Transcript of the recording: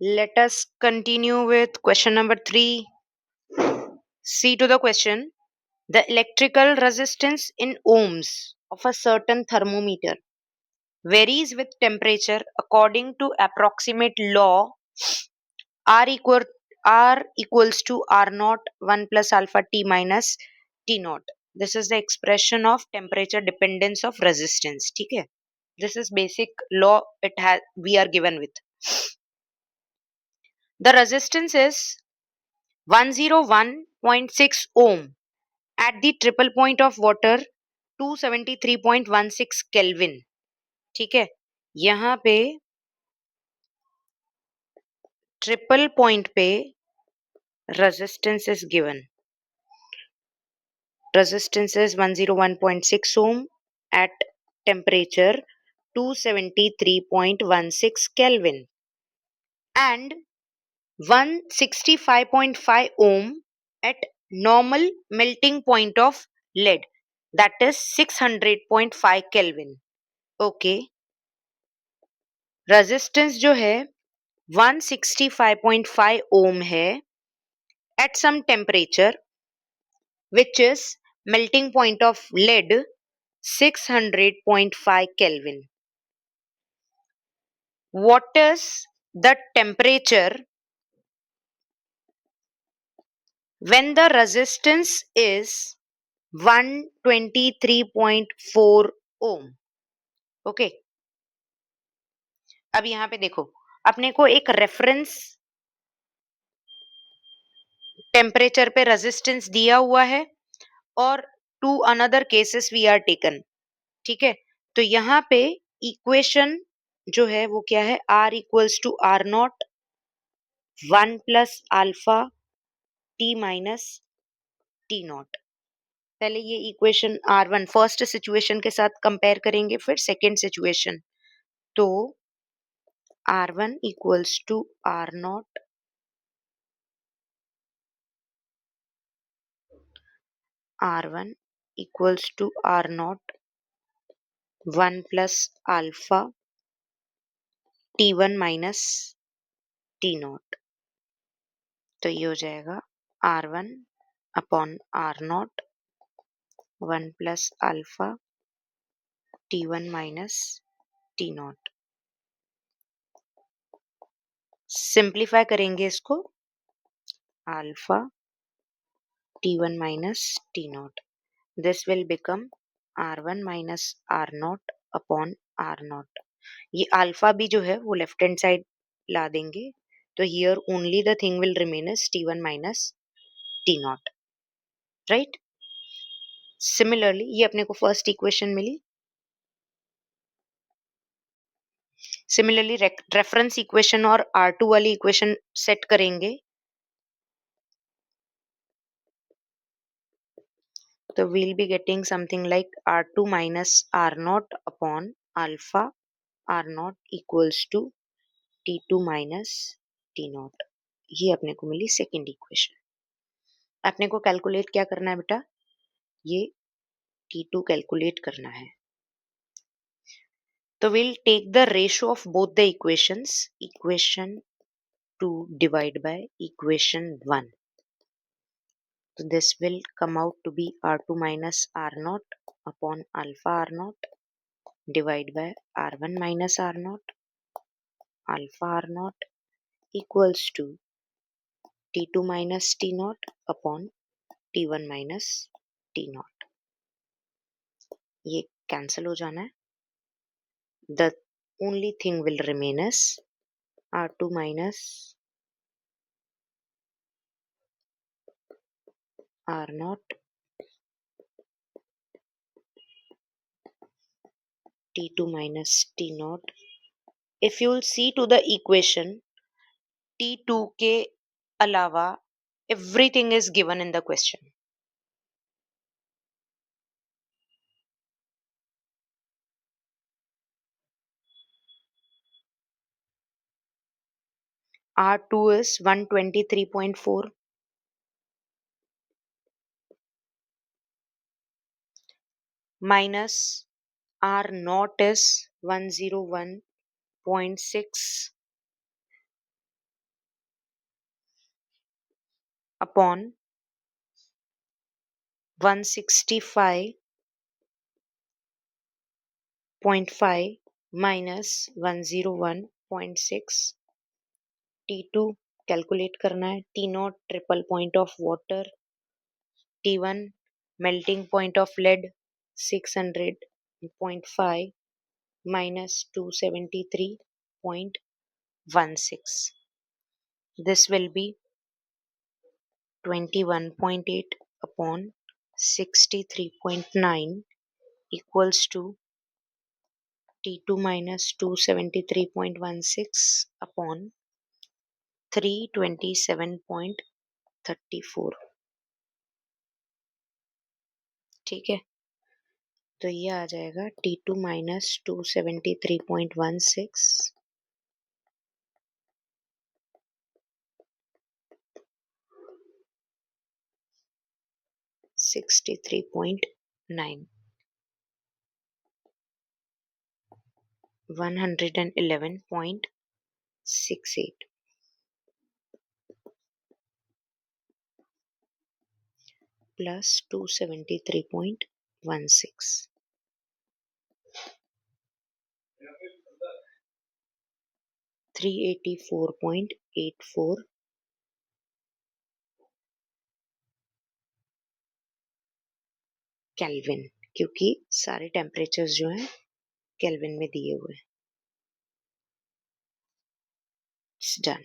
Let us continue with question number 3. See to the question. The electrical resistance in ohms of a certain thermometer varies with temperature according to approximate law R equal R equals to R naught 1 plus alpha T minus T naught. This is the expression of temperature dependence of resistance. ठीक है? This is basic law we are given with. The resistance is 101.6 ohm at the triple point of water 273.16 Kelvin. ठीक है, यहाँ पे triple point पे resistance is given. Resistance is 101.6 ohm at temperature 273.16 Kelvin and 165.5 ohm at normal melting point of lead, that is 600.5 Kelvin. Okay, resistance जो है 165.5 ohm है at some temperature which is melting point of lead 600.5 Kelvin. What is the temperature when the resistance is 123.4 ohm? Okay, अब यहाँ पे देखो, अपने को एक रेफरेंस टेम्परेचर पे रेजिस्टेंस दिया हुआ है और two another cases we are taken. ठीक है, तो यहाँ पे इक्वेशन जो है वो क्या है, R equals to R naught 1 plus alpha T minus T naught. पहले ये इक्वेशन R1 फर्स्ट सिचुएशन के साथ कंपेयर करेंगे, फिर सेकेंड सिचुएशन. तो R1 equals to R naught R1 equals to R naught 1 plus alpha T1 minus T naught. तो ये हो जाएगा R1 upon R naught 1 plus alpha T1 minus T naught. Simplify करेंगे इसको, alpha T1 minus T naught. This will become R1 minus R naught upon R naught. ये alpha भी जो है वो लेफ्ट हैंड साइड ला देंगे, तो here only the thing will remain is T1 minus T not. Right, similarly ये अपने को फर्स्ट इक्वेशन मिली. सिमिलरली रेफरेंस इक्वेशन और R2 वाली इक्वेशन सेट करेंगे, तो we'll be getting something like R2 minus R naught upon alpha R naught equals to T2 minus T naught. ये अपने को मिली सेकेंड इक्वेशन. अपने को कैलकुलेट क्या करना है बेटा, ये T2 कैलकुलेट करना है. तो we'll take the ratio of both the equations, equation 2 divided by equation 1. So this will come out to be R2 minus R naught upon alpha R naught divided by R1 minus R naught alpha R naught equals to T2 minus T naught upon T1 minus T naught. ये cancel हो जाना है. The only thing will remain is R2 minus R naught T2 minus T naught. If you will see to the equation, T2 के अलावा everything is given in the question. R2 is 123.4 minus R naught is 101.6 upon 165.5 minus 101.6। T2 calculate करना है। T0 triple point of water. T1 melting point of lead 600.5 minus 273.16. This will be 21.8 upon 63.9 equals to T2 minus 273.16 upon 327.34। ठीक है, तो ये आ जाएगा T2 minus 273.16 63.9 111.68 plus 273.16 384.84 kelvin, क्योंकि सारे temperatures जो हैं केल्विन में दिए हुए हैं। It's done.